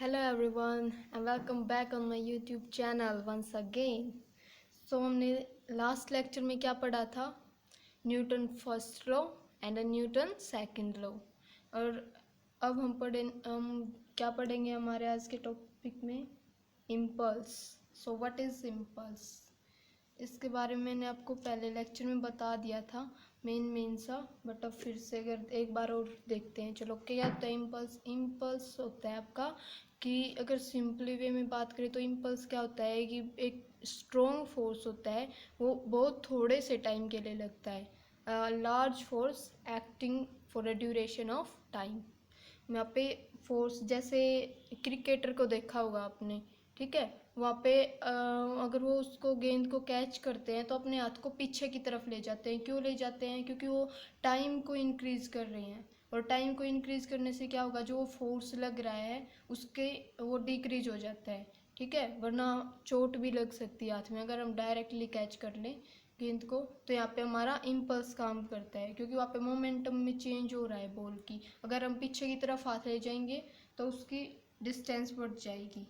Hello everyone and welcome back on my YouTube channel once again. So हमने last lecture में क्या पढ़ा था? Newton first law and Newton second law. और अब हम क्या पढ़ेंगे हमारे आज के टॉपिक में? Impulse. So what is impulse? इसके बारे में मैंने आपको पहले लेक्चर में बता दिया था मेन सा, बट अब फिर से अगर एक बार और देखते हैं। चलो, क्या होता है इम्पल्स? इम्पल्स होता है आपका कि अगर सिंपली वे में बात करें तो इम्पल्स क्या होता है कि एक स्ट्रॉन्ग फोर्स होता है, वो बहुत थोड़े से टाइम के लिए लगता है। Large force acting for a duration of time. यहाँ पे फोर्स, जैसे क्रिकेटर को देखा होगा आपने, ठीक है? वहाँ पे अगर वो उसको गेंद को कैच करते हैं तो अपने हाथ को पीछे की तरफ ले जाते हैं। क्यों ले जाते हैं? क्योंकि वो टाइम को इंक्रीज कर रहे हैं, और टाइम को इंक्रीज करने से क्या होगा, जो वो फोर्स लग रहा है उसके वो डिक्रीज हो जाता है, ठीक है? वरना चोट भी लग सकती है हाथ में अगर हम डायरेक्टली कैच कर लें गेंद को। तो यहाँ पे हमारा इम्पल्स काम करता है, क्योंकि वहाँ पे मोमेंटम में चेंज हो रहा है बॉल की। अगर हम पीछे की तरफ हाथ ले जाएंगे तो उसकी डिस्टेंस बढ़ जाएगी,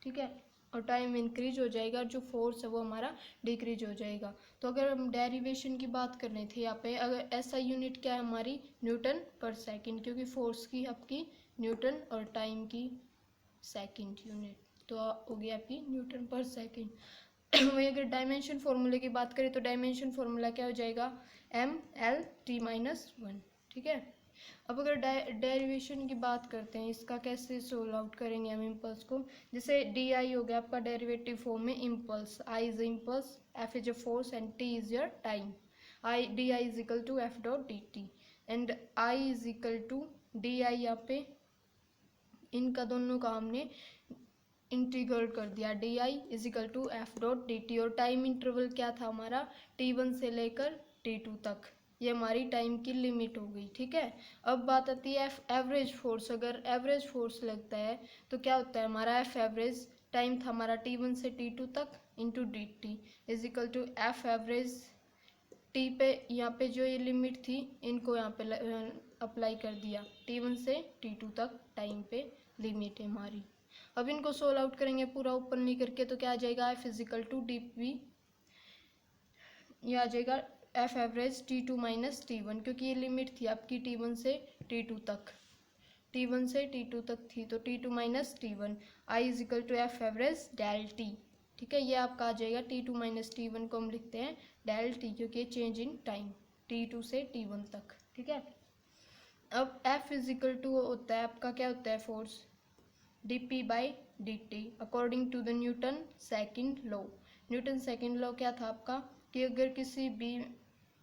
ठीक है? और टाइम इंक्रीज हो जाएगा, जो फोर्स है वो हमारा डिक्रीज हो जाएगा। तो अगर हम डेरिवेशन की बात कर रहे थे यहाँ पे, अगर ऐसा यूनिट क्या है हमारी? न्यूटन पर सेकंड, क्योंकि फोर्स की आपकी न्यूटन और टाइम की सेकंड यूनिट, तो हो गया आपकी न्यूटन पर सेकंड। वही अगर डायमेंशन फॉर्मूले की बात करें तो डायमेंशन फॉर्मूला क्या हो जाएगा? mL/t-1, ठीक है? अब अगर डेरिवेशन की बात करते हैं, इसका कैसे सोल्व आउट करेंगे हम इम्पल्स को? जैसे डी आई हो गया आपका डेरिवेटिव फॉर्म में impulse. I is impulse, F is a force and T is your time. I D I is equal to F dot D T, and I is equal to D I. यहाँ पे इनका दोनों का हमने integral कर दिया। D I is equal to F dot D T, और time interval क्या था हमारा? T1 से लेकर T2 तक। ये हमारी टाइम की लिमिट हो गई, ठीक है? अब बात आती है एवरेज फोर्स। अगर एवरेज फोर्स लगता है तो क्या होता है हमारा? एफ एवरेज, टाइम था हमारा T1 से T2 तक into D T is equal to F average. T पे यहाँ पे जो ये लिमिट थी इनको यहाँ पे अप्लाई कर दिया। T1 से T2 तक टाइम पे लिमिट है हमारी। अब इनको सोल्व आउट करेंगे पूरा ऊपर नहीं करके, तो क्या आ जाएगा? F is equal to D P, ये आ जाएगा F average T2 minus T1, क्योंकि ये लिमिट थी आपकी T1 से T2 तक। T1 से T2 तक थी, तो T2 minus T1। I is equal to F average del T, ठीक है? ये आपका आ जाएगा T2 माइनस T1 को हम लिखते हैं डेल टी, क्योंकि ये चेंज इन टाइम T2 से T1 तक, ठीक है? अब F इजिकल टू होता है आपका, क्या होता है? Force dp by dt according to the Newton second law. Newton second law क्या था आपका? कि अगर किसी भी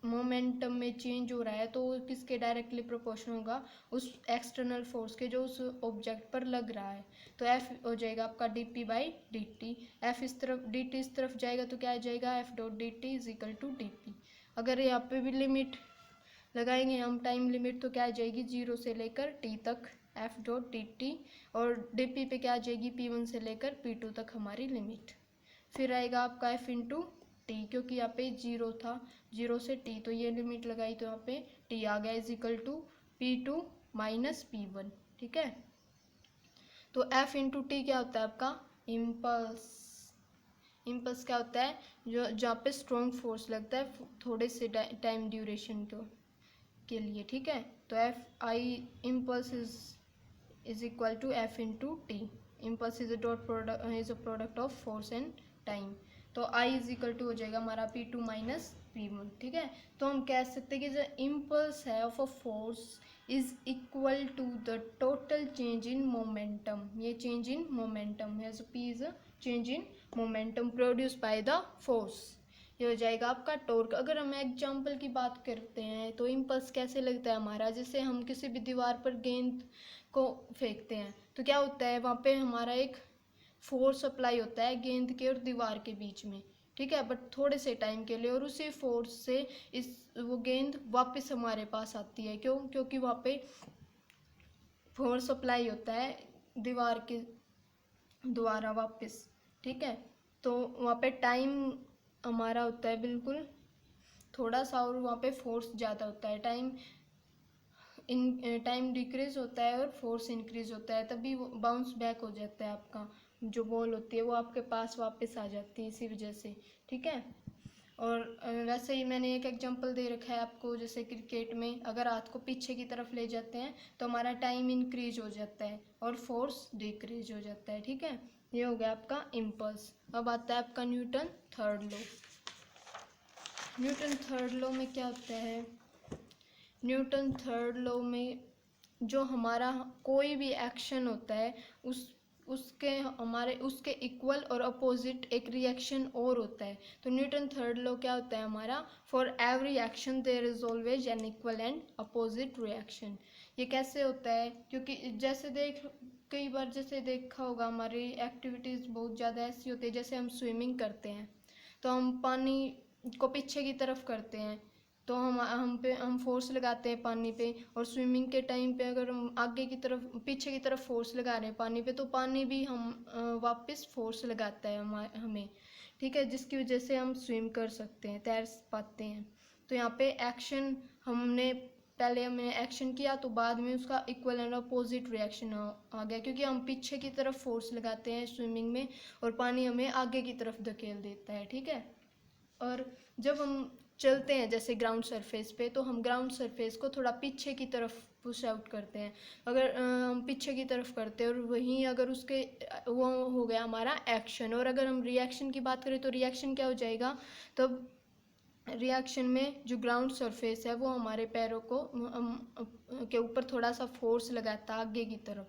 मोमेंटम में चेंज हो रहा है तो वो किसके डायरेक्टली प्रोपोर्शनल होगा? उस एक्सटर्नल फोर्स के जो उस ऑब्जेक्ट पर लग रहा है। तो F हो जाएगा आपका dp बाई dt। F इस तरफ, dt इस तरफ जाएगा तो क्या आ जाएगा? F dot D T is equal to dp। अगर यहाँ पे भी लिमिट लगाएंगे हम, टाइम लिमिट, तो क्या आ जाएगी? 0 से लेकर t तक एफ डॉट डी टी, और डी पी पे क्या आ जाएगी? P1 से लेकर P2 तक हमारी लिमिट। फिर आएगा आपका F इंटू टी, क्योंकि यहाँ पे 0 था, 0 से t, तो ये लिमिट लगाई तो यहाँ पे t आ गया is equal to P2 minus P1, ठीक है? तो F इंटू टी क्या होता है आपका? इम्पल्स। इम्पल्स क्या होता है? जो जहाँ पे स्ट्रॉन्ग फोर्स लगता है थोड़े से टाइम ड्यूरेशन के लिए, ठीक है? तो F I impulse is equal to F into T. Impulse is a product of force and time. तो आई इज इक्वल टू हो जाएगा हमारा P2 माइनस P1, ठीक है? तो हम कह सकते हैं कि जो इम्पल्स है of a force is equal to the total change in momentum. ये चेंज इन मोमेंटम है, so P is a change in momentum produce by the force. ये हो जाएगा आपका टॉर्क। अगर हम एग्जाम्पल की बात करते हैं तो इम्पल्स कैसे लगता है हमारा? जैसे हम किसी भी दीवार पर गेंद को फेंकते हैं तो क्या होता है? वहाँ पे हमारा एक फोर्स अप्लाई होता है गेंद के और दीवार के बीच में, ठीक है? बट थोड़े से टाइम के लिए, और उसी फोर्स से वो गेंद वापस हमारे पास आती है। क्यों? क्योंकि वहाँ पे फोर्स अप्लाई होता है दीवार के द्वारा वापस, ठीक है? तो वहाँ पे टाइम हमारा होता है बिल्कुल थोड़ा सा, और वहाँ पे फोर्स ज़्यादा होता है। टाइम इन टाइम डिक्रीज होता है और फोर्स इंक्रीज होता है, तभी वो बाउंस बैक हो जाता है, आपका जो बॉल होती है वो आपके पास वापस आ जाती है इसी वजह से, ठीक है। और वैसे ही मैंने एक एग्जांपल दे रखा है आपको, जैसे क्रिकेट में अगर हाथ को पीछे की तरफ ले जाते हैं तो हमारा टाइम इंक्रीज हो जाता है और फोर्स डिक्रीज हो जाता है, ठीक है। ये हो गया आपका इम्पल्स। अब आता है आपका Newton third law. Newton third law में क्या होता है, न्यूटन थर्ड लॉ में जो हमारा कोई भी एक्शन होता है उसके इक्वल और अपोजिट एक रिएक्शन और होता है। तो न्यूटन थर्ड लॉ क्या होता है हमारा, for every action there is always an equal and opposite reaction. ये कैसे होता है, क्योंकि जैसे कई बार जैसे देखा होगा हमारी एक्टिविटीज़ बहुत ज़्यादा ऐसी होती है, जैसे हम स्विमिंग करते हैं तो हम पानी को पीछे की तरफ करते हैं, तो हम फोर्स लगाते हैं पानी पे, और स्विमिंग के टाइम पे अगर हम आगे की तरफ पीछे की तरफ फोर्स लगा रहे हैं पानी पे, तो पानी भी हम वापस फोर्स लगाता है हमें, ठीक है, जिसकी वजह से हम स्विम कर सकते हैं, तैर पाते हैं। तो यहाँ पे एक्शन पहले हमने एक्शन किया तो बाद में उसका इक्वल एंड अपोजिट रिएक्शन आ गया, क्योंकि हम पीछे की तरफ फोर्स लगाते हैं स्विमिंग में और पानी हमें आगे की तरफ धकेल देता है, ठीक है। और जब हम चलते हैं जैसे ग्राउंड सरफेस पे, तो हम ग्राउंड सरफेस को थोड़ा पीछे की तरफ पुश आउट करते हैं। अगर हम पीछे की तरफ करते हैं और वहीं अगर उसके वो हो गया हमारा एक्शन। और अगर हम रिएक्शन की बात करें तो रिएक्शन क्या हो जाएगा, तब रिएक्शन में जो ग्राउंड सरफेस है वो हमारे पैरों को के ऊपर थोड़ा सा फोर्स लगाता है आगे की तरफ,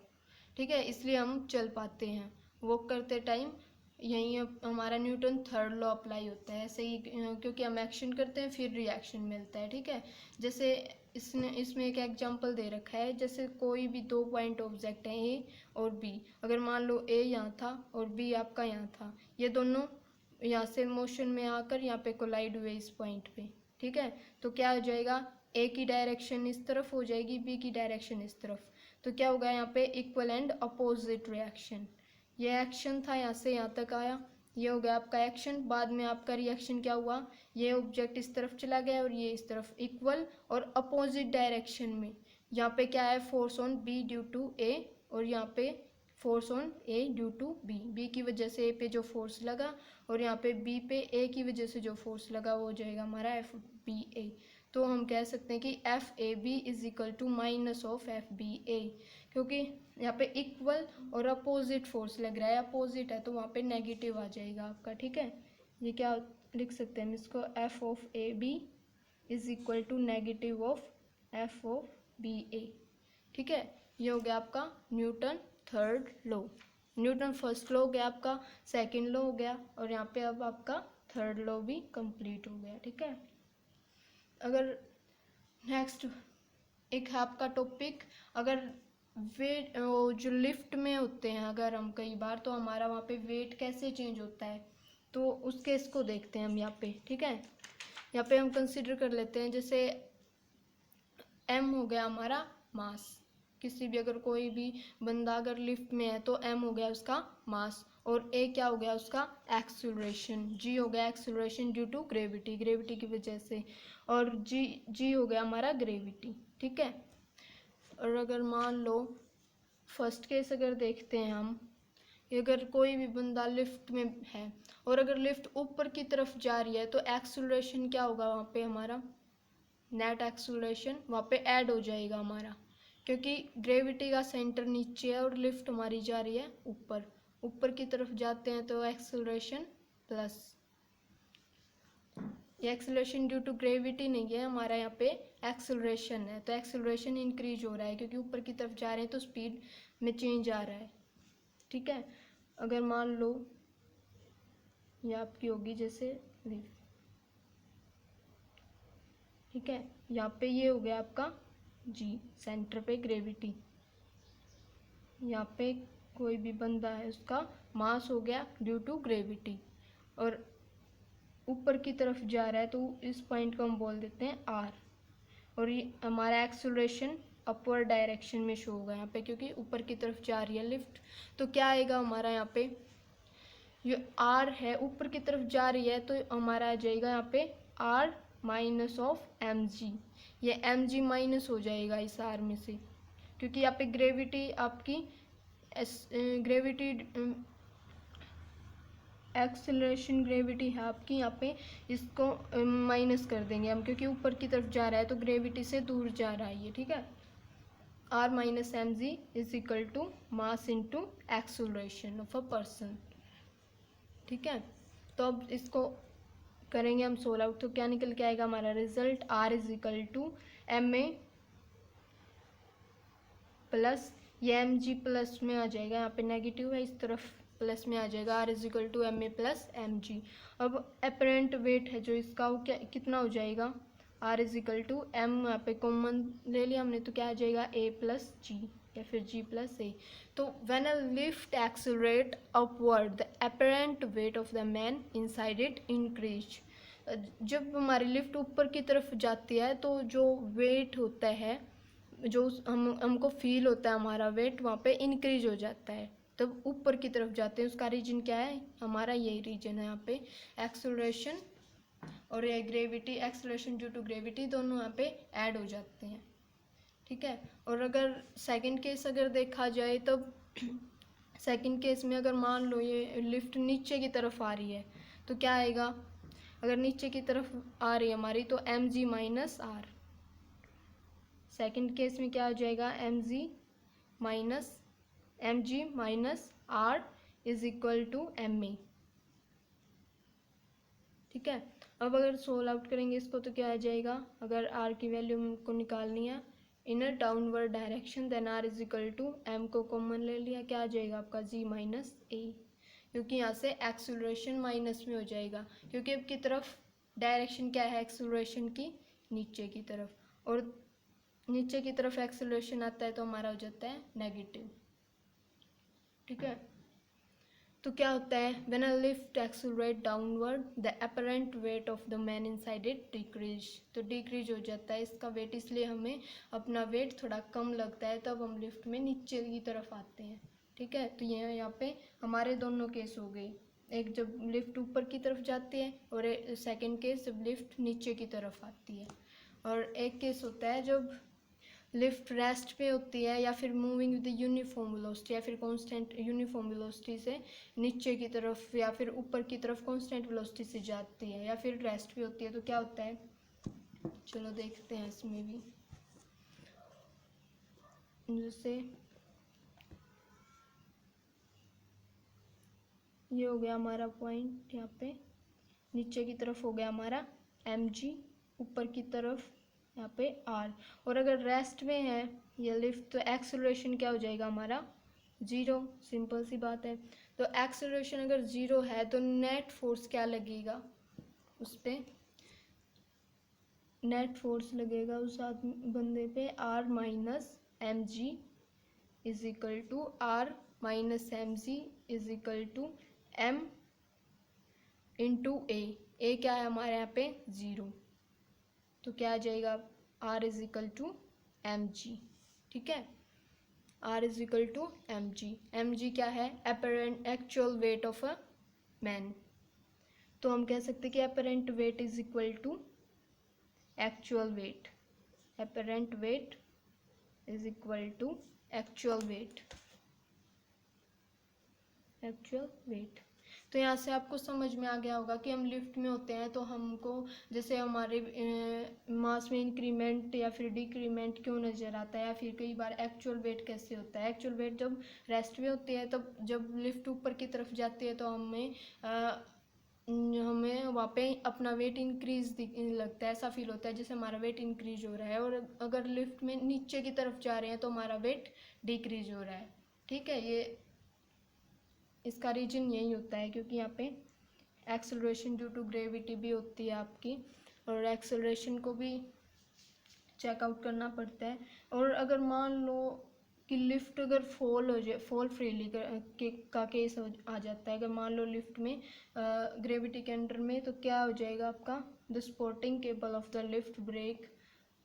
ठीक है, इसलिए हम चल पाते हैं वॉक करते टाइम। यहीं हमारा न्यूटन थर्ड लॉ अप्लाई होता है, ऐसे ही क्योंकि हम एक्शन करते हैं फिर रिएक्शन मिलता है, ठीक है। जैसे इसमें एक एग्जांपल दे रखा है, जैसे कोई भी 2 पॉइंट ऑब्जेक्ट हैं ए और बी, अगर मान लो ए यहाँ था और बी आपका यहाँ था, ये दोनों यहाँ से मोशन में आकर यहाँ पे कोलाइड हुए इस पॉइंट पे, ठीक है। तो क्या हो जाएगा, ए की डायरेक्शन इस तरफ हो जाएगी, बी की डायरेक्शन इस तरफ, तो क्या होगा यहाँ पे इक्वल एंड अपोजिट रिएक्शन। ये एक्शन था, यहाँ से यहाँ तक आया, ये हो गया आपका एक्शन। बाद में आपका रिएक्शन क्या हुआ, ये ऑब्जेक्ट इस तरफ चला गया और ये इस तरफ, इक्वल और अपोजिट डायरेक्शन में। यहाँ पे क्या है, force on B due to A, और यहाँ पे force on A due to B, B की वजह से ए पे जो फोर्स लगा और यहाँ पे बी पे ए की वजह से जो फोर्स लगा वो हो जाएगा हमारा एफ बी ए। तो हम कह सकते हैं कि F A B is equal to minus of F B A, क्योंकि यहाँ पे इक्वल और अपोजिट फोर्स लग रहा है, अपोजिट है तो वहाँ पे नेगेटिव आ जाएगा आपका, ठीक है। ये क्या लिख सकते हैं हम इसको, F of A B is equal to negative of F of B A, ठीक है। ये हो गया आपका Newton third law. Newton first law हो गया आपका, सेकंड लॉ हो गया, और यहाँ पे अब आपका थर्ड लॉ भी कंप्लीट हो गया, ठीक है। अगर नेक्स्ट एक है आपका टॉपिक, अगर वेट जो लिफ्ट में होते हैं अगर हम कई बार, तो हमारा वहाँ पे वेट कैसे चेंज होता है, तो उस केस को देखते हैं हम यहाँ पे, ठीक है। यहाँ पे हम कंसिडर कर लेते हैं, जैसे एम हो गया हमारा मास, किसी भी अगर कोई भी बंदा अगर लिफ्ट में है तो एम हो गया उसका मास, और ए क्या हो गया उसका एक्सेलरेशन, जी हो गया acceleration due to gravity, gravity की वजह से, और जी हो गया हमारा ग्रेविटी, ठीक है। और अगर मान लो फर्स्ट केस अगर देखते हैं हम, अगर कोई भी बंदा लिफ्ट में है और अगर लिफ्ट ऊपर की तरफ जा रही है तो एक्सेलरेशन क्या होगा वहाँ पे हमारा, नेट एक्सेलरेशन वहाँ पे ऐड हो जाएगा हमारा, क्योंकि ग्रेविटी का सेंटर नीचे है और लिफ्ट हमारी जा रही है ऊपर, ऊपर की तरफ जाते हैं तो एक्सेलरेशन प्लस, ये एक्सेलरेशन ड्यू टू ग्रेविटी नहीं है हमारा, यहाँ पे एक्सेलरेशन है, तो एक्सेलरेशन इंक्रीज हो रहा है क्योंकि ऊपर की तरफ जा रहे हैं तो स्पीड में चेंज आ रहा है, ठीक है। अगर मान लो ये आपकी होगी जैसे लिफ्ट, ठीक है, यहाँ पे ये हो गया आपका जी सेंटर पे ग्रेविटी, यहाँ पे कोई भी बंदा है उसका मास हो गया ड्यू टू ग्रेविटी और ऊपर की तरफ जा रहा है, तो इस पॉइंट को हम बोल देते हैं आर, और ये हमारा एक्सेलरेशन अपवर्ड डायरेक्शन में शो होगा यहाँ पे क्योंकि ऊपर की तरफ जा रही है लिफ्ट। तो क्या आएगा हमारा यहाँ पे, ये आर है ऊपर की तरफ जा रही है तो हमारा आ जाएगा यहाँ पे R minus of M G, ये एम जी माइनस हो जाएगा इस आर में से, क्योंकि यहाँ पे ग्रेविटी आपकी ग्रेविटी एक्सेलरेशन ग्रेविटी है आपकी, यहाँ पे इसको माइनस कर देंगे हम, क्योंकि ऊपर की तरफ जा रहा है तो ग्रेविटी से दूर जा रहा है ये, ठीक है। R minus M G is equal to mass into acceleration of a person, ठीक है। तो अब इसको करेंगे हम सोल्व आउट, तो क्या निकल के आएगा हमारा result, R is equal to M A plus, ये एम जी प्लस में आ जाएगा, यहाँ पे नेगेटिव है इस तरफ प्लस में आ जाएगा, R is equal to M A plus M G. अब अपेरेंट वेट है जो इसका वो क्या कितना हो जाएगा, R is equal to M, यहाँ पे कॉमन ले लिया हमने तो क्या आ जाएगा ए प्लस जी या फिर जी प्लस ए। तो when a lift accelerate upward the apparent weight of the man inside it increase, जब हमारी लिफ्ट ऊपर की तरफ जाती है तो जो वेट होता है, जो हमको फील होता है हमारा वेट वहाँ पे इंक्रीज हो जाता है, तब ऊपर की तरफ जाते हैं। उसका रीजन क्या है, हमारा यही रीजन है यहाँ पे, एक्सेलरेशन और ये gravity, acceleration due to gravity दोनों यहाँ पे ऐड हो जाते हैं, ठीक है। और अगर सेकंड केस अगर देखा जाए तब सेकंड केस में अगर मान लो ये लिफ्ट नीचे की तरफ आ रही है तो क्या आएगा, अगर नीचे की तरफ आ रही है हमारी तो M G minus R, second case में क्या हो जाएगा M G minus R is equal to M A, ठीक है। अब अगर सोल्व आउट करेंगे इसको तो क्या आ जाएगा, अगर आर की वैल्यू हमको निकालनी है in a downward direction then R is equal to M को कॉमन ले लिया, क्या आ जाएगा आपका जी माइनस ए, क्योंकि यहाँ से एक्सेलरेशन माइनस में हो जाएगा, क्योंकि अब की तरफ डायरेक्शन क्या है एक्सेलरेशन की, नीचे की तरफ, और नीचे की तरफ एक्सेलरेशन आता है तो हमारा हो जाता है नेगेटिव, ठीक है। तो क्या होता है, when a lift accelerate downward the apparent weight of the man inside it decrease, तो डिक्रीज हो जाता है इसका वेट, इसलिए हमें अपना वेट थोड़ा कम लगता है, तब हम लिफ्ट में नीचे की तरफ आते हैं, ठीक है। तो ये यहाँ पे हमारे दोनों केस हो गए, एक जब लिफ्ट ऊपर की तरफ जाती है और सेकेंड केस जब लिफ्ट नीचे की तरफ आती है, और एक केस होता है जब लिफ्ट रेस्ट पे होती है या फिर मूविंग विद यूनिफॉर्म वेलोसिटी या फिर कांस्टेंट यूनिफॉर्म वेलोसिटी से नीचे की तरफ या फिर ऊपर की तरफ कांस्टेंट वेलोसिटी से जाती है, या फिर रेस्ट पे होती है तो क्या होता है, चलो देखते हैं इसमें भी। जैसे ये हो गया हमारा पॉइंट, यहाँ पे नीचे की तरफ हो गया हमारा एम जी, ऊपर की तरफ यहाँ पे आर, और अगर रेस्ट में है ये लिफ्ट तो एक्सेलरेशन क्या हो जाएगा हमारा ज़ीरो, सिंपल सी बात है। तो एक्सेलरेशन अगर ज़ीरो है तो नेट फोर्स क्या लगेगा उस पर, नेट फोर्स लगेगा उस बंदे पे R minus M G is equal to R minus M G is equal to M into A क्या है हमारे यहाँ पे ज़ीरो, तो क्या आ जाएगा R is equal to M G, ठीक है। R is equal to M G क्या है apparent actual weight of a man, तो हम कह सकते कि apparent weight is equal to actual weight, apparent weight is equal to actual weight. तो यहाँ से आपको समझ में आ गया होगा कि हम लिफ्ट में होते हैं तो हमको जैसे हमारे मास में इंक्रीमेंट या फिर डिक्रीमेंट क्यों नज़र आता है, या फिर कई बार एक्चुअल वेट कैसे होता है। एक्चुअल वेट जब रेस्ट में होती है तब जब लिफ्ट ऊपर की तरफ जाती है तो हमें वहाँ पे अपना वेट इंक्रीज लगता है, ऐसा फील होता है जैसे हमारा वेट इंक्रीज हो रहा है, और अगर लिफ्ट में नीचे की तरफ जा रहे हैं तो हमारा वेट डिक्रीज हो रहा है, ठीक है। ये इसका रीजन यही होता है क्योंकि यहाँ पे एक्सेलरेशन ड्यू टू ग्रेविटी भी होती है आपकी, और एक्सेलरेशन को भी चेकआउट करना पड़ता है। और अगर मान लो कि लिफ्ट अगर फॉल हो जाए, फॉल फ्रीली का केस आ जाता है, अगर मान लो लिफ्ट में ग्रेविटी के अंडर में, तो क्या हो जाएगा आपका the supporting cable of the lift break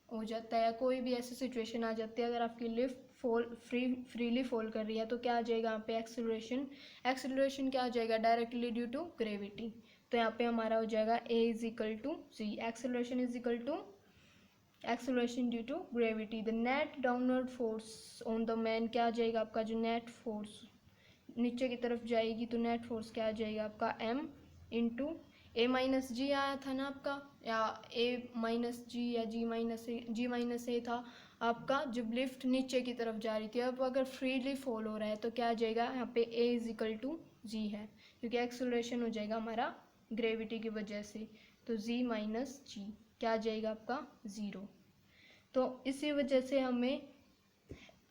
हो जाता है, कोई भी ऐसी सिचुएशन आ जाती है अगर आपकी लिफ्ट फ्रीली फॉल कर रही है तो क्या आ जाएगा यहाँ पे एक्सेलरेशन क्या आ जाएगा डायरेक्टली ड्यू टू ग्रेविटी, तो यहाँ पे हमारा हो जाएगा A is equal to C, acceleration is equal to acceleration due to gravity. The net downward force on the man, क्या आ जाएगा आपका जो नेट फोर्स नीचे की तरफ जाएगी तो नेट फोर्स क्या आ जाएगा आपका m इंटू ए माइनस जी आया था ना आपका, या ए माइनस जी या जी माइनस ए था आपका जब लिफ्ट नीचे की तरफ जा रही थी। अब अगर फ्रीली फॉल हो रहा है तो क्या आ जाएगा यहाँ पे a इज इक्वल टू जी है, क्योंकि एक्सेलरेशन हो जाएगा हमारा ग्रेविटी की वजह से, तो z माइनस जी क्या आ जाएगा आपका 0। तो इसी वजह से हमें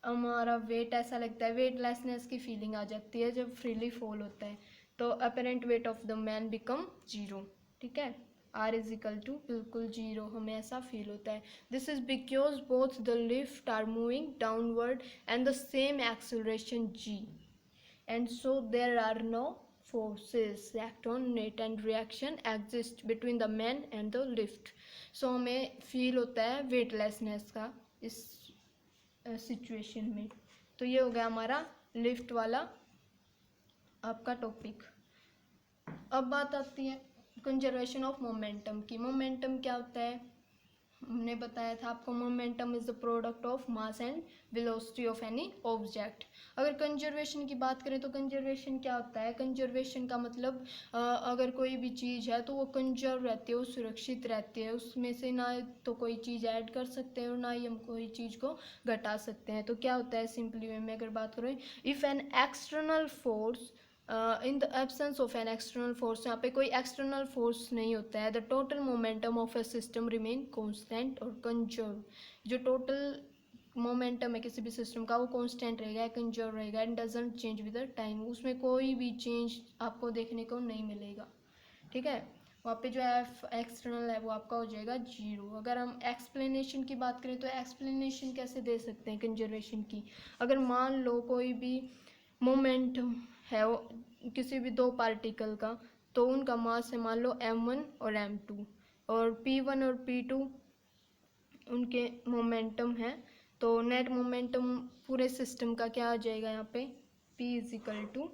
हमारा वेट ऐसा लगता है, वेटलेसनेस की फीलिंग आ जाती है जब फ्रीली फॉल होता है, तो apparent weight of the man become 0। ठीक है, आर इज इक्वल टू बिल्कुल 0 हमें ऐसा फील होता है। This is because both the lift are moving downward and the same acceleration g, and so there are no forces act on it and reaction exist between the man and the lift। so हमें feel होता है weightlessness का इस situation में। तो ये हो गया हमारा लिफ्ट वाला आपका टॉपिक। अब बात आती है कंजर्वेशन ऑफ मोमेंटम की। मोमेंटम क्या होता है, हमने बताया था आपको momentum is the product of mass and velocity of any object. अगर कंजर्वेशन की बात करें तो कंजर्वेशन क्या होता है, कंजर्वेशन का मतलब अगर कोई भी चीज़ है तो वो कंजर्व रहती है, वो सुरक्षित रहती है, उसमें से ना तो कोई चीज़ ऐड कर सकते हैं और ना ही हम कोई चीज़ को घटा सकते हैं। तो क्या होता है सिंपली वे में अगर बात करें, if an external force in the absence of an external force, यहाँ पे कोई एक्सटर्नल फोर्स नहीं होता है, the total momentum of A system remain constant और कंजर्व। जो टोटल मोमेंटम है किसी भी सिस्टम का वो कांस्टेंट रहेगा, कंजर्व रहेगा and doesn't change with the time, उसमें कोई भी चेंज आपको देखने को नहीं मिलेगा। ठीक है, वहाँ पे जो एफ एक्सटर्नल है वो आपका हो जाएगा 0। अगर हम एक्सप्लेनेशन की बात करें तो एक्सप्लेनेशन कैसे दे सकते हैं कंजर्वेशन की, अगर मान लो कोई भी मोमेंटम है किसी भी दो पार्टिकल का, तो उनका मास है मान लो m1 और m2, और p1 और p2 उनके मोमेंटम है, तो नेट मोमेंटम पूरे सिस्टम का क्या आ जाएगा यहाँ पे p is equal to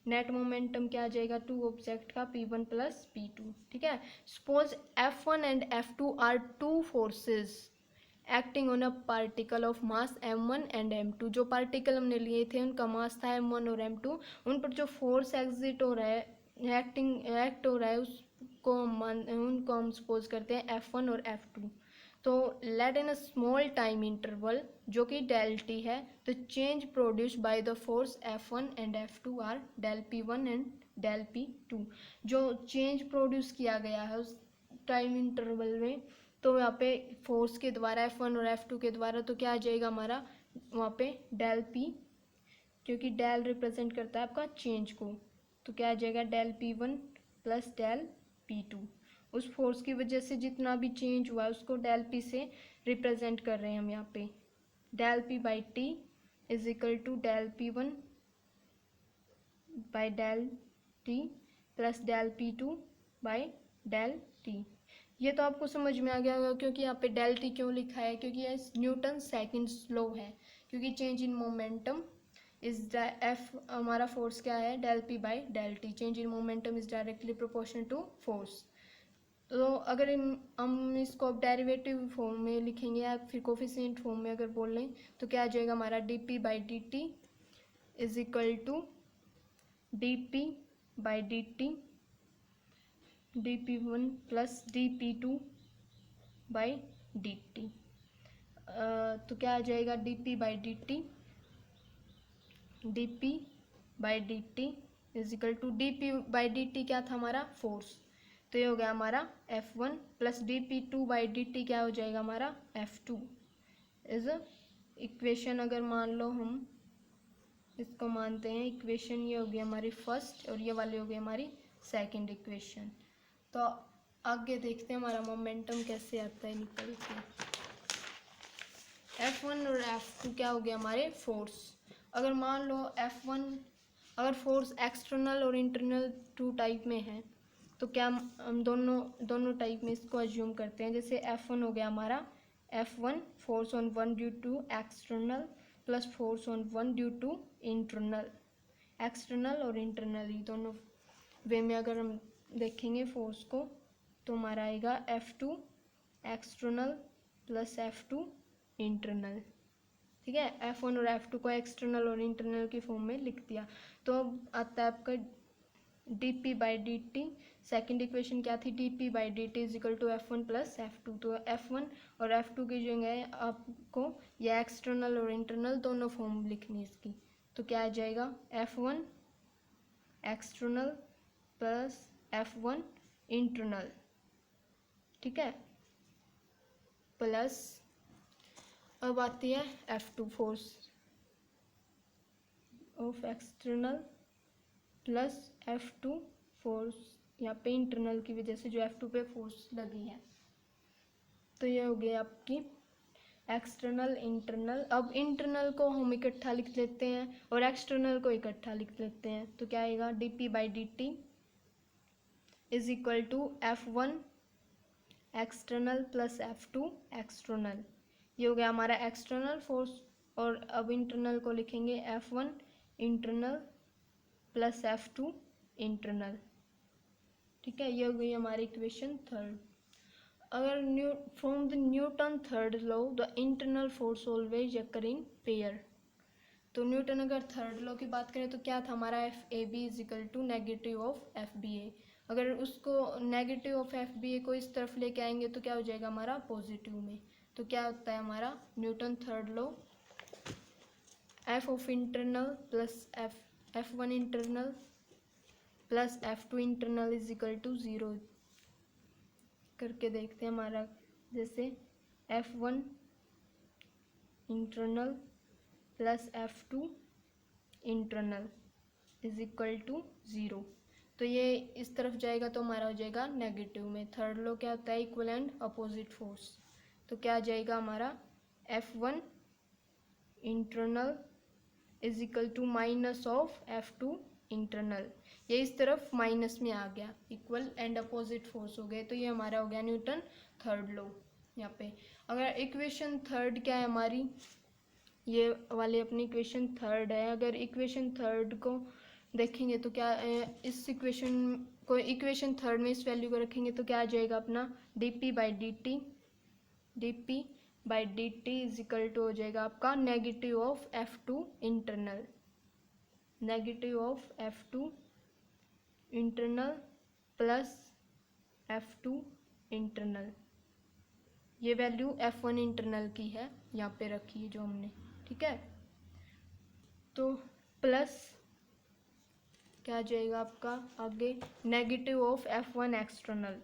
net momentum क्या आ जाएगा टू ऑब्जेक्ट का p1 प्लस p2। ठीक है, suppose f1 and f2 are two forces acting on a particle of mass m1 and m2। जो पार्टिकल हमने लिए थे उनका मास था m1 और m2, उन पर जो फोर्स एग्जिट हो रहा है एक्ट हो रहा है उसको उनको हम सपोज करते हैं f1 और f2। तो let in a small time interval जो कि डेल टी है, तो change produced by the force f1 and f2 are del p1 and del p2। जो चेंज प्रोड्यूस किया गया है उस टाइम इंटरवल में, तो यहाँ पे फोर्स के द्वारा f1 और f2 के द्वारा, तो क्या आ जाएगा हमारा वहाँ पे डेल p, क्योंकि डेल रिप्रेजेंट करता है आपका चेंज को, तो क्या आ जाएगा del p1 plus del p2। उस फोर्स की वजह से जितना भी चेंज हुआ है उसको डेल p से रिप्रेजेंट कर रहे हैं हम यहाँ पे। Del p by T is equal to del p1 by del T plus del p2 by del T. ये तो आपको समझ में आ गया होगा, क्योंकि यहाँ पे डेल टी क्यों लिखा है, क्योंकि ये न्यूटन सेकंड लॉ है, क्योंकि change in momentum is F हमारा फोर्स क्या है del P by del T, change in momentum is directly proportional to force. तो अगर हम इसको अब डेरिवेटिव फॉर्म में लिखेंगे या फिर कोफिशिएंट फॉर्म में अगर बोल लें तो क्या आ जाएगा हमारा D P by D T is equal to D P by D T dp1 plus dp2 by D T. तो क्या आ जाएगा dp by D T, dp by D T is equal to dp by D T क्या था हमारा force, तो ये हो गया हमारा f1 plus dp2 by D T क्या हो जाएगा हमारा f2 इज इक्वेशन। अगर मान लो हम इसको मानते हैं इक्वेशन, ये हो गई हमारी फर्स्ट और ये वाली हो गई हमारी सेकंड इक्वेशन। तो आगे देखते हैं हमारा मोमेंटम कैसे आता है निकल के। F1 और F2 क्या हो गया हमारे फोर्स। अगर मान लो F1 अगर फोर्स एक्सटर्नल और इंटरनल टू टाइप में है, तो क्या हम दोनों टाइप में इसको अज्यूम करते हैं। जैसे F1 हो गया हमारा F1 force on one due to external plus force on one due to internal. External और इंटरनल ही दोनों वे में अगर हम देखेंगे फोर्स को, तो हमारा आएगा F2 external plus F2 internal. ठीक है, F1 और F2 को एक्सटर्नल और इंटरनल की फॉर्म में लिख दिया। तो अब आता है आपका dp by D T. Second equation क्या थी, dp by D T is equal to F1 plus F2। तो F1 और F2 की जगह आपको ये एक्सटर्नल और इंटरनल दोनों फॉर्म लिखनी है इसकी। तो क्या आ जाएगा, F1 external plus F1 internal. ठीक है, प्लस अब आती है F2 force of external plus F2 force यहाँ पे इंटरनल की वजह से जो F2 पे फोर्स लगी है। तो ये हो गई आपकी एक्सटर्नल इंटरनल। अब इंटरनल को हम इकट्ठा लिख लेते हैं और एक्सटर्नल को इकट्ठा लिख लेते हैं। तो क्या आएगा, dp by D T is equal to F1 external plus F2 external. ये हो गया हमारा एक्सटर्नल फोर्स। और अब इंटरनल को लिखेंगे F1 internal plus F2 internal. ठीक है, ये हो गई हमारी इक्वेशन थर्ड। अगर from the Newton third law the internal force always occur in pair. तो न्यूटन अगर थर्ड लॉ की बात करें तो क्या था हमारा, F A B is equal to negative of F B A. अगर उसको negative of F B A को इस तरफ लेके आएंगे तो क्या हो जाएगा हमारा, पॉजिटिव में। तो क्या होता है हमारा Newton third law, F of internal plus F one internal plus F2 internal is equal to 0। करके देखते हैं हमारा, जैसे F1 internal plus F2 internal is equal to 0। तो ये इस तरफ जाएगा तो हमारा हो जाएगा नेगेटिव में। थर्ड लो क्या होता है, इक्वल एंड अपोजिट फोर्स। तो क्या आ जाएगा हमारा F1 internal is equal to minus of F2 internal. ये इस तरफ माइनस में आ गया, इक्वल एंड अपोजिट फोर्स हो गए। तो ये हमारा हो गया न्यूटन थर्ड लॉ। यहाँ पे अगर इक्वेशन थर्ड क्या है हमारी, ये वाली अपनी इक्वेशन थर्ड है। अगर इक्वेशन थर्ड को देखेंगे तो क्या इस इक्वेशन को, इक्वेशन थर्ड में इस वैल्यू को रखेंगे तो क्या आ जाएगा अपना dp by D T, dp by D T is equal to हो जाएगा आपका negative of F2 internal, negative of F2 internal plus F2 internal. ये वैल्यू F1 इंटरनल की है, यहाँ पे रखी है जो हमने। ठीक है, तो प्लस क्या आ जाएगा आपका आगे, negative of F1 external,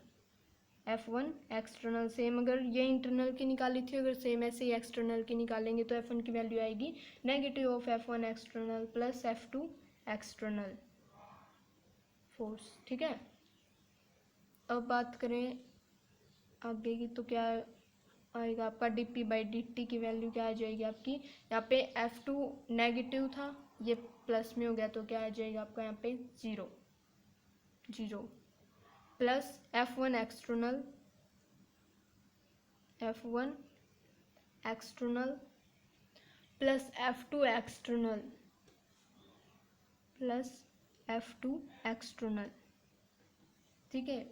F1 external same, अगर ये इंटरनल की निकाली थी, अगर सेम ऐसे ही एक्सटर्नल की निकालेंगे तो F1 की वैल्यू आएगी negative of F1 external plus F2 external force. ठीक है, अब बात करें आगे की तो क्या आएगा आपका dp बाई डी टी की वैल्यू क्या आ जाएगी आपकी, यहाँ पे F2 नेगेटिव था, ये प्लस में हो गया तो क्या आ जाएगा आपका यहाँ पे 0 0 plus F1 external, F1 external plus F2 external plus F2 external. ठीक है,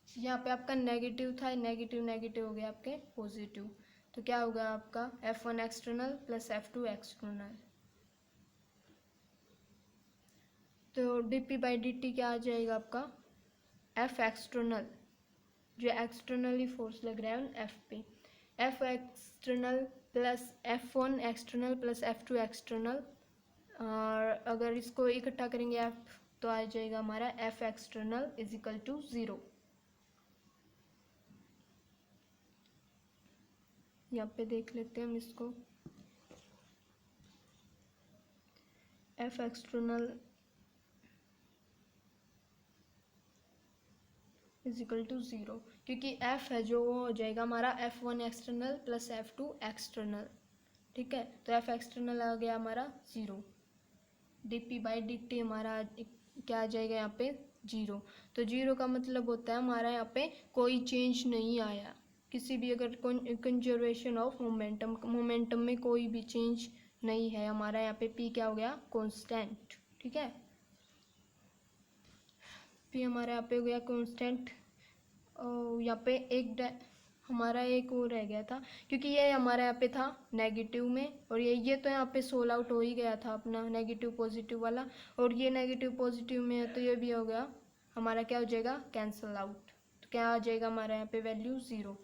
यहाँ पे आपका नेगेटिव था, नेगेटिव नेगेटिव हो गया आपके पॉजिटिव। तो क्या होगा आपका F1 external plus F2 external. तो dp बाई डी टी क्या आ जाएगा आपका, F एक्सटर्नल, जो एक्सटर्नली फोर्स लग रहा है F पे, F external plus F1 external plus F2 external. और अगर इसको इकट्ठा करेंगे F तो आ जाएगा हमारा F external is equal to 0। यहाँ पे देख लेते हैं हम इसको, F external is equal to 0, क्योंकि F है जो वो हो जाएगा हमारा F1 external plus F2 external. ठीक है, तो F एक्सटर्नल आ गया हमारा 0, dp बाई डी टी हमारा क्या आ जाएगा यहाँ पे 0। तो 0 का मतलब होता है हमारा यहाँ पे कोई चेंज नहीं आया, किसी भी अगर कंजर्वेशन ऑफ मोमेंटम, मोमेंटम में कोई भी चेंज नहीं है हमारा। यहाँ पे p क्या हो गया, कांस्टेंट। ठीक है, p हमारा यहाँ पे हो गया कांस्टेंट। यहाँ पे एक हमारा एक वो रह गया था, क्योंकि ये हमारा यहाँ पे था नेगेटिव में, और ये तो यहाँ पे सोल आउट हो ही गया था अपना नेगेटिव पॉजिटिव वाला, और ये नेगेटिव पॉजिटिव में है तो ये भी हो गया हमारा, क्या हो जाएगा, कैंसल आउट। तो क्या आ जाएगा हमारा यहाँ पे वैल्यू 0,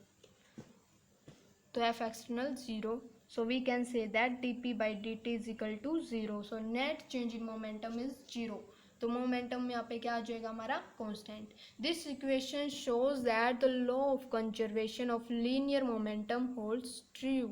तो F external 0. So we can say that dp by dt is equal to 0. So net change in momentum is 0. तो मोमेंटम में यहाँ पे क्या आ जाएगा हमारा, constant. This equation shows that the law of conservation of linear momentum holds true.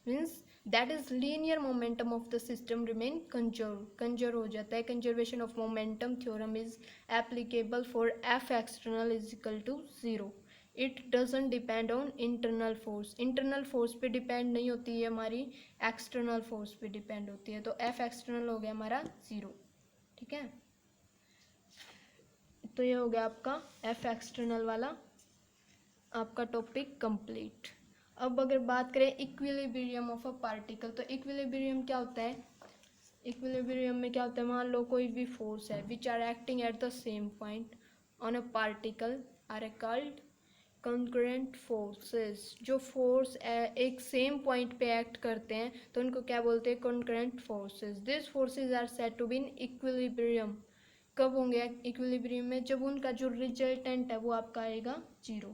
Means that is linear momentum of the system remain conserve हो जाता है. Conservation of momentum theorem is applicable for F external is equal to 0. It doesn't depend on internal force. Internal force पे depend नहीं होती है हमारी, external force पे depend होती है. तो एफ एक्सटर्नल हो गया हमारा 0. ठीक है, तो ये हो गया आपका एफ एक्सटर्नल वाला आपका टॉपिक कंप्लीट. अब अगर बात करें इक्विलिब्रियम ऑफ अ पार्टिकल, तो इक्विलिब्रियम क्या होता है, इक्विलिब्रियम में क्या होता है, मान लो कोई भी फोर्स है which are acting at the same point on a particle are called concurrent forces. जो फोर्स एक सेम पॉइंट पे एक्ट करते हैं तो उनको क्या बोलते हैं, concurrent forces. This forces are said to be in equilibrium. कब होंगे इक्विलिब्रियम में, जब उनका जो रिजल्टेंट है वो आपका आएगा 0.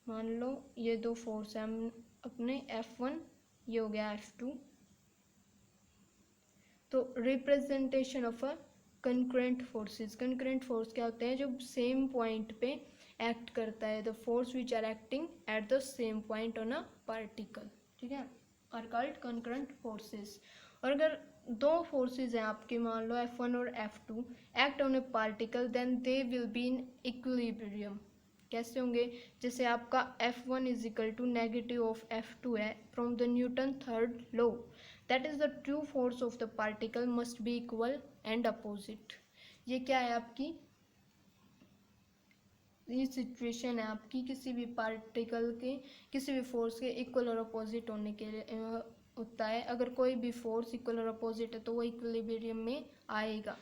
मान लो ये दो फोर्स है हम अपने F1, ये हो गया F2. तो representation of a concurrent forces. Concurrent force क्या होते हैं, जो सेम पॉइंट पे एक्ट करता है. The force which are acting at the same point on a particle. ठीक है, आर कॉल्ड कंकरेंट फोर्सेस. और अगर दो फोर्सेस हैं आपके, मान लो F1 और F2 act on a particle, then they will be in equilibrium. कैसे होंगे, जैसे आपका F1 is equal to negative of F2 है from the Newton third law. That is the true force of the particle must be equal and opposite. ये क्या है आपकी, ये सिचुएशन है आपकी किसी भी पार्टिकल के, किसी भी फोर्स के इक्वल और अपोजिट होने के लिए होता है. अगर कोई भी फोर्स इक्वल और अपोजिट है तो वो इक्विलिब्रियम में आएगा.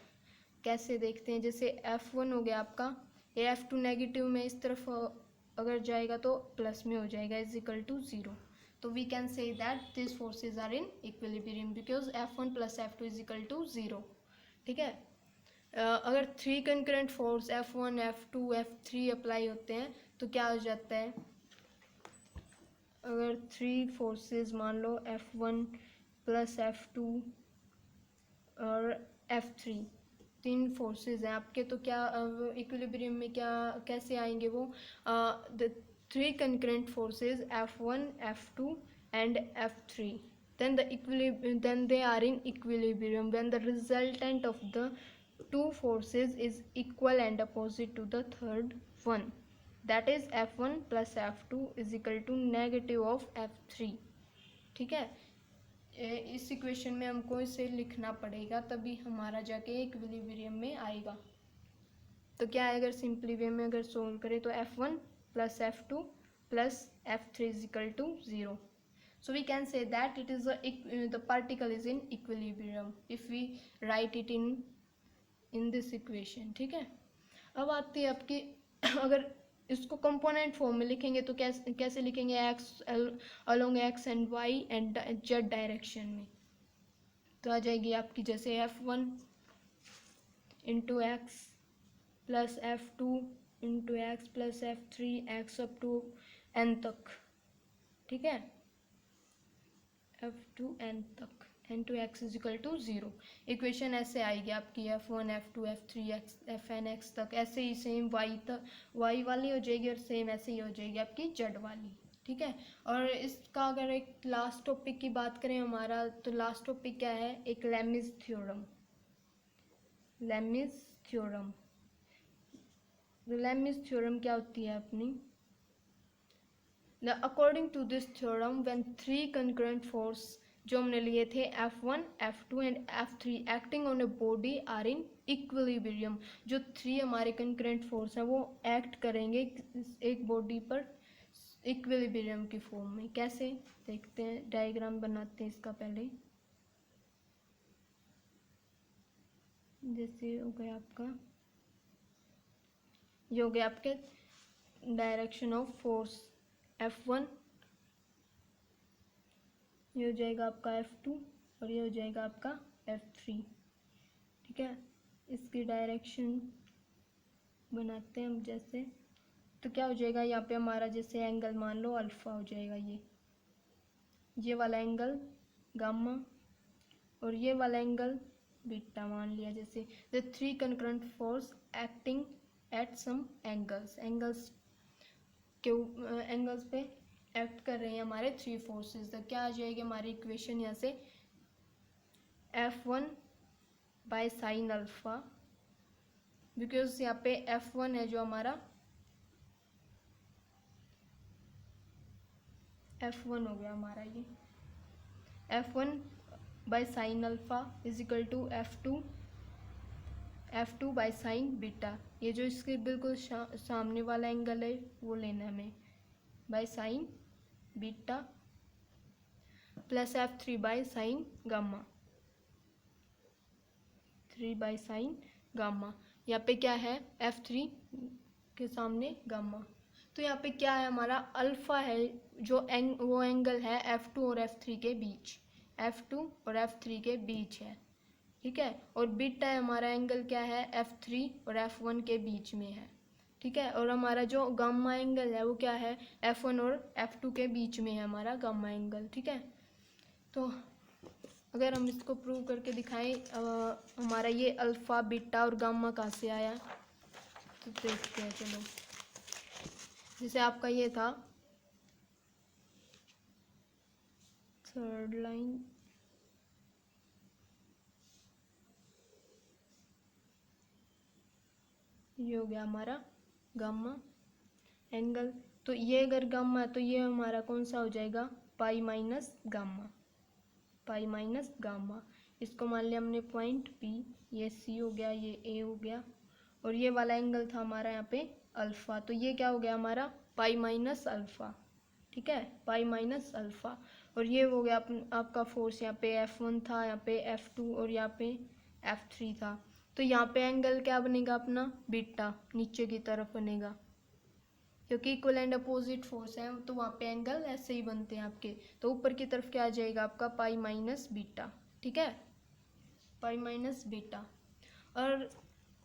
कैसे देखते हैं, जैसे F1 हो गया आपका, ये F2 नेगेटिव में इस तरफ अगर जाएगा तो प्लस में हो जाएगा, इज इक्वल टू 0. तो we can say that this forces are in equilibrium because F1 plus F2 is equal to 0. ठीक है, अगर 3 concurrent force F1 F2 F3 apply होते हैं तो क्या हो जाता है, अगर 3 फोर्सेस मान लो F1 प्लस F2 और F3, 3 फोर्सेस हैं आपके, तो क्या इक्विलिब्रियम में क्या कैसे आएंगे वो, the 3 concurrent forces F1 F2 and F3, then they are in equilibrium when the resultant of the two forces is equal and opposite to the third one. That is F1 plus F2 is equal to negative of F3. ठीक है, इस equation में हमको इसे लिखना पड़ेगा तभी हमारा जाके इक्विलिब्रियम में आएगा. तो क्या है, अगर सिंपली वे में अगर सोल्व करें तो F1 plus F2 plus F3 is equal to 0. So we can say that it is the particle is in equilibrium if we write it in this equation. ठीक है, अब आती है आपकी अगर इसको कंपोनेंट फॉर्म में लिखेंगे तो कैसे लिखेंगे, X along X and Y and Z direction में. तो आ जाएगी आपकी जैसे F1 into X plus F2 into X plus F3 X up to N तक. ठीक है, F2 एन तक, N to X is equal to 0. Equation ऐसे आएगी आपकी F1 F2 F3 Fn x तक, ऐसे ही सेम y तक y वाली हो जाएगी और सेम ऐसे ही हो जाएगी आपकी z वाली. ठीक है, और इसका अगर एक लास्ट टॉपिक की बात करें हमारा, तो लास्ट टॉपिक क्या है, एक Lami's theorem. Lami's theorem, Lami's theorem क्या होती है अपनी, according to this theorem when 3 concurrent force जो हमने लिए थे F1 F2 and F3 acting on a body are in equilibrium. जो 3 हमारे कंकरेंट फोर्स हैं वो एक्ट करेंगे एक बॉडी पर इक्विलिब्रियम की फॉर्म में. कैसे देखते हैं, डायग्राम बनाते हैं इसका पहले. जैसे हो गया आपका, ये हो गया आपके डायरेक्शन ऑफ फोर्स F1, ये हो जाएगा आपका F2 और ये हो जाएगा आपका F3। ठीक है, इसकी डायरेक्शन बनाते हैं हम जैसे, तो क्या हो जाएगा यहाँ पे हमारा, जैसे एंगल मान लो अल्फा हो जाएगा, ये वाला एंगल गामा और ये वाला एंगल बीटा मान लिया। जैसे the three concurrent force acting at some angles पे एक्ट कर रहे हैं हमारे थ्री फोर्सेस। तो क्या आ जाएगी हमारी इक्वेशन यहाँ से, F1 by sine alpha, because यहाँ पे F1 है जो हमारा F1 हो गया हमारा, ये F1 by sine alpha is equal to F2 by sine beta. ये जो इसके बिल्कुल सामने वाला एंगल है वो लेना है हमें, bye sine beta plus F3 by sine gamma, 3 bye sine gamma. यहाँ पे क्या है, F3 के सामने गामा। तो यहाँ पे क्या है हमारा, अल्फा है जो वो एंगल है F2 और F3 के बीच, F2 और F3 के बीच है। ठीक है, और बीटा है हमारा एंगल क्या है, F3 और F1 के बीच में है। ठीक है, और हमारा जो गामा एंगल है वो क्या है, F1 और F2 के बीच में है हमारा गामा एंगल। ठीक है, तो अगर हम इसको प्रूव करके दिखाएं हमारा ये अल्फ़ा बीटा और गामा कहाँ से आया, तो देखते हैं। चलो, जैसे आपका ये था थर्ड लाइन, ये हो गया हमारा गामा एंगल। तो ये अगर गामा है तो ये हमारा कौन सा हो जाएगा, pi minus gamma, pi minus gamma. इसको मान लिया हमने पॉइंट P, ये C हो गया, ये A हो गया, और ये वाला एंगल था हमारा यहाँ पे अल्फ़ा, तो ये क्या हो गया हमारा, पाई माइनस अल्फ़ा। ठीक है, पाई माइनस अल्फ़ा। और ये हो गया आपका फोर्स, यहाँ पे F1 था, यहाँ पे F2 और यहाँ पे F3 था। तो यहाँ पे एंगल क्या बनेगा अपना, बीटा नीचे की तरफ बनेगा, क्योंकि इक्वल एंड अपोजिट फोर्स है तो वहाँ पे एंगल ऐसे ही बनते हैं आपके। तो ऊपर की तरफ क्या आ जाएगा आपका, पाई माइनस बीटा। ठीक है, पाई माइनस बीटा। और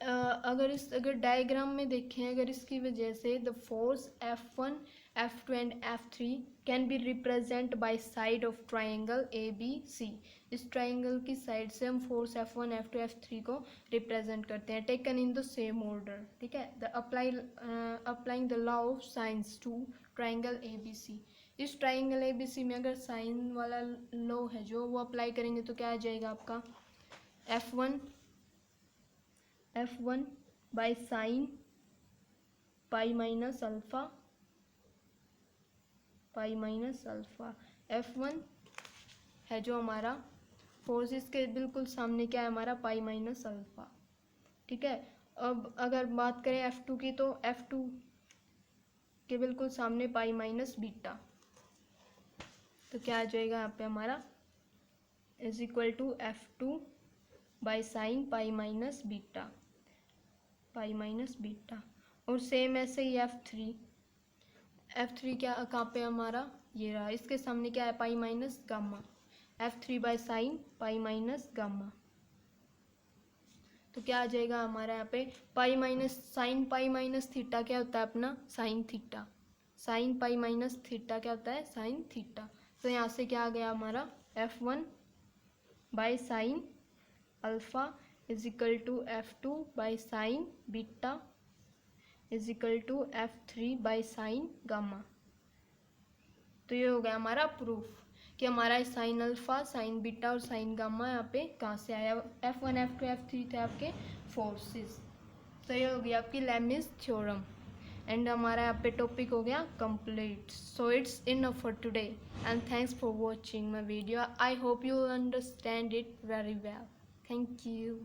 अगर डायग्राम में देखें, अगर इसकी वजह से the force F1, F2 and F3 can be represent by side of triangle ABC। इस ट्राइंगल की साइड से हम फोर्स F1, F2, F3 को रिप्रेजेंट करते हैं, taken in the same order. ठीक है, the applying the law of sines to triangle ABC। इस ट्राइंगल ABC में अगर साइन वाला लॉ है जो वो अप्लाई करेंगे तो क्या आ जाएगा आपका, F1 by sine pi minus alpha, pi minus alpha. F1 है जो हमारा फोर्स, इसके बिल्कुल सामने क्या है हमारा, पाई माइनस अल्फ़ा। ठीक है, अब अगर बात करें F2 की, तो F2 के बिल्कुल सामने पाई माइनस बीटा। तो क्या आ जाएगा यहाँ पे हमारा, is equal to F2 by sine pi minus beta, pi minus beta. और सेम ऐसे ही F3 क्या कहाँ पे हमारा, ये रहा, इसके सामने क्या है, pi minus gamma, F3 by sine pi minus gamma. तो क्या आ जाएगा हमारा यहाँ पे, pi minus sign pi minus theta क्या होता है अपना, sine theta, sign pi minus theta क्या होता है, साइन थीटा। तो यहाँ से क्या आ गया हमारा, F1 by sine alpha is equal to F2 by sine beta is equal to F3 by sine gamma. तो ये हो गया हमारा प्रूफ कि हमारा साइन अल्फ़ा, साइन बीटा और साइन गामा यहाँ पे कहाँ से आया, F1, F2, F3 थे आपके फोर्सेस। तो ये हो गया आपकी लेमिस थ्योरम, एंड हमारा यहाँ पे टॉपिक हो गया complete. So it's enough for today and thanks for watching my video. I hope you understand it very well. Thank you.